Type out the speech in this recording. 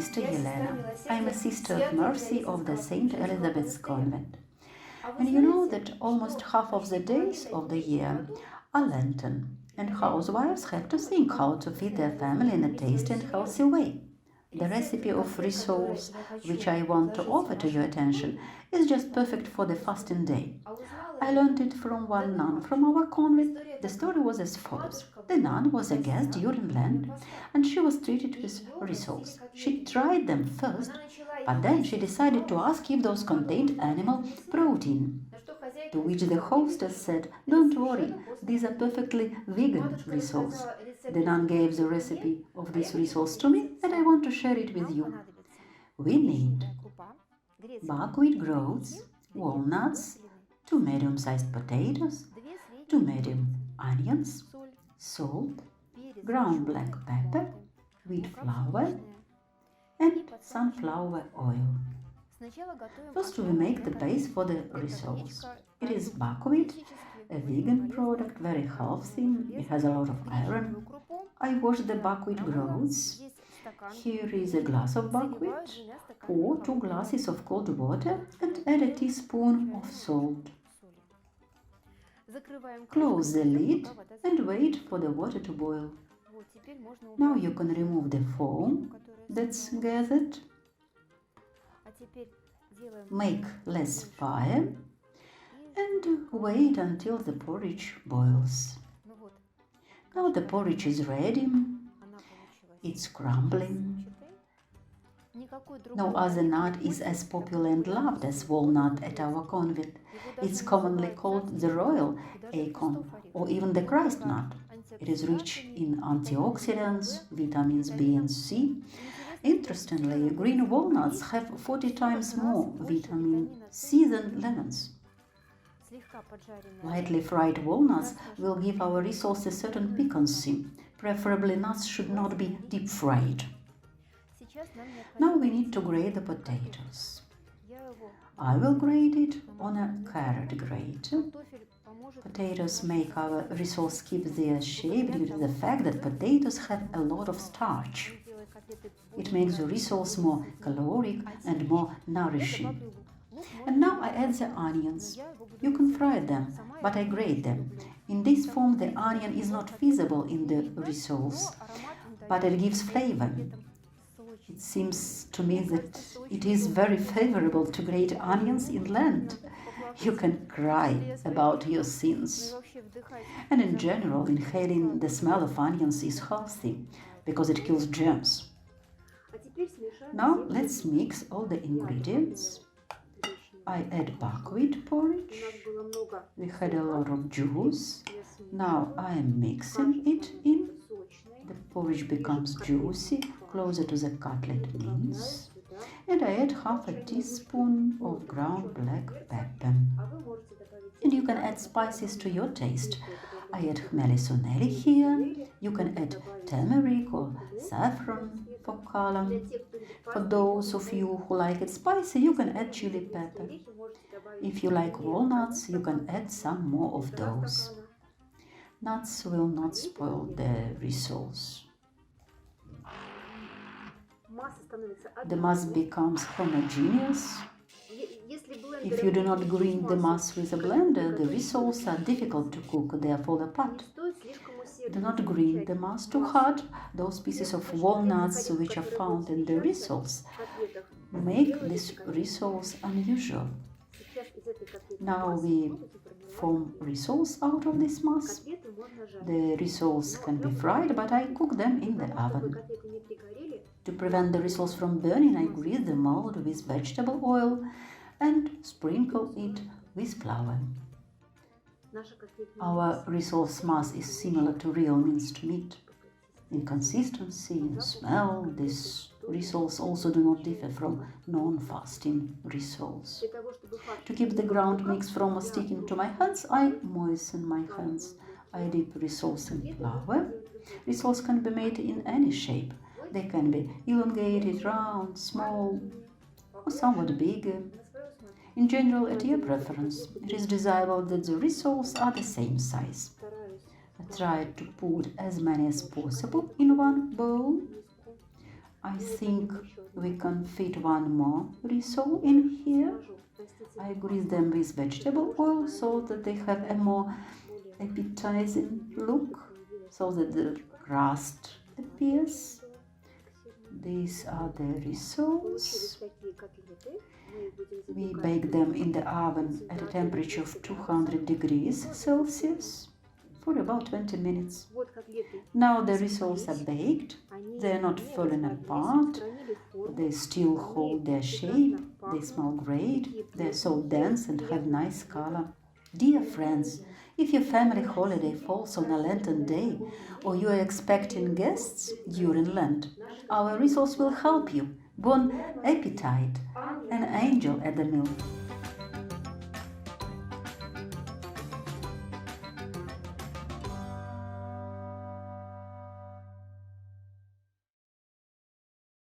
Sister Elena. I'm a Sister of Mercy of the St Elisabeth Convent. And you know that almost half of the days of the year are Lenten, and housewives have to think how to feed their family in a tasty and healthy way. The recipe of rissoles, which I want to offer to your attention, is just perfect for the fasting day. I learned it from one nun from our convent. The story was as follows. The nun was a guest during Lent, and she was treated with rissoles. She tried them first, but then she decided to ask if those contained animal protein. To which the hostess said, "Don't worry, these are perfectly vegan rissoles." The nun gave the recipe of these rissoles to me, and I want to share it with you. We need buckwheat groats, walnuts, 2 medium-sized potatoes, 2 medium onions, salt, ground black pepper, wheat flour, and sunflower oil. First we make the base for the rissoles. It is buckwheat, a vegan product, very healthy. It has a lot of iron. I wash the buckwheat groats. Here is a glass of buckwheat. Pour 2 glasses of cold water and add a teaspoon of salt. Close the lid and wait for the water to boil. Now you can remove the foam that's gathered. Make less fire and wait until the porridge boils. Now the porridge is ready. It's crumbling. No other nut is as popular and loved as walnut at our convent. It's commonly called the Royal Acorn or even the Christ nut. It is rich in antioxidants, vitamins B and C. Interestingly, green walnuts have 40 times more vitamin C than lemons. Lightly fried walnuts will give our rissoles a certain piquancy. Preferably, nuts should not be deep fried. Now we need to grate the potatoes. I will grate it on a carrot grater. Potatoes make our rissoles keep their shape due to the fact that potatoes have a lot of starch. It makes the rissoles more caloric and more nourishing. And now I add the onions. You can fry them, but I grate them. In this form the onion is not visible in the rissoles, but it gives flavor. It seems to me that it is very favorable to grate onions in Lent. You can cry about your sins. And in general, inhaling the smell of onions is healthy because it kills germs. Now let's mix all the ingredients. I add buckwheat porridge. We had a lot of juice. Now I am mixing it in. The porridge becomes juicy, closer to the cutlet mince. And I add half a teaspoon of ground black pepper. And you can add spices to your taste. I add khmeli here. You can add turmeric or saffron for color. For those of you who like it spicy, you can add chili pepper. If you like walnuts, you can add some more of those. Nuts will not spoil the rissoles. The mass becomes homogeneous. If you do not grind the mass with a blender, the rissoles are difficult to cook, they fall apart. Do not grind the mass too hard. Those pieces of walnuts which are found in the rissoles make these rissoles unusual. Now we form rissoles out of this mass. The rissoles can be fried, but I cook them in the oven. To prevent the rissoles from burning, I grease the mold with vegetable oil and sprinkle it with flour. Our rissoles mass is similar to real minced meat. In consistency, in smell, these rissoles also do not differ from non-fasting rissoles. To keep the ground mix from sticking to my hands, I moisten my hands. I dip rissoles in flour. Rissoles can be made in any shape. They can be elongated, round, small, or somewhat bigger. In general, at your preference, it is desirable that the rissoles are the same size. I try to put as many as possible in one bowl. I think we can fit one more rissole in here. I grease them with vegetable oil so that they have a more appetizing look, so that the crust appears. These are the rissoles. We bake them in the oven at a temperature of 200 degrees Celsius for about 20 minutes. Now the rissoles are baked. They are not falling apart. They still hold their shape. They smell great. They are so dense and have nice color. Dear friends, if your family holiday falls on a Lenten day or you are expecting guests during Lent, our rissoles will help you. Bon appetite! An angel at the meal.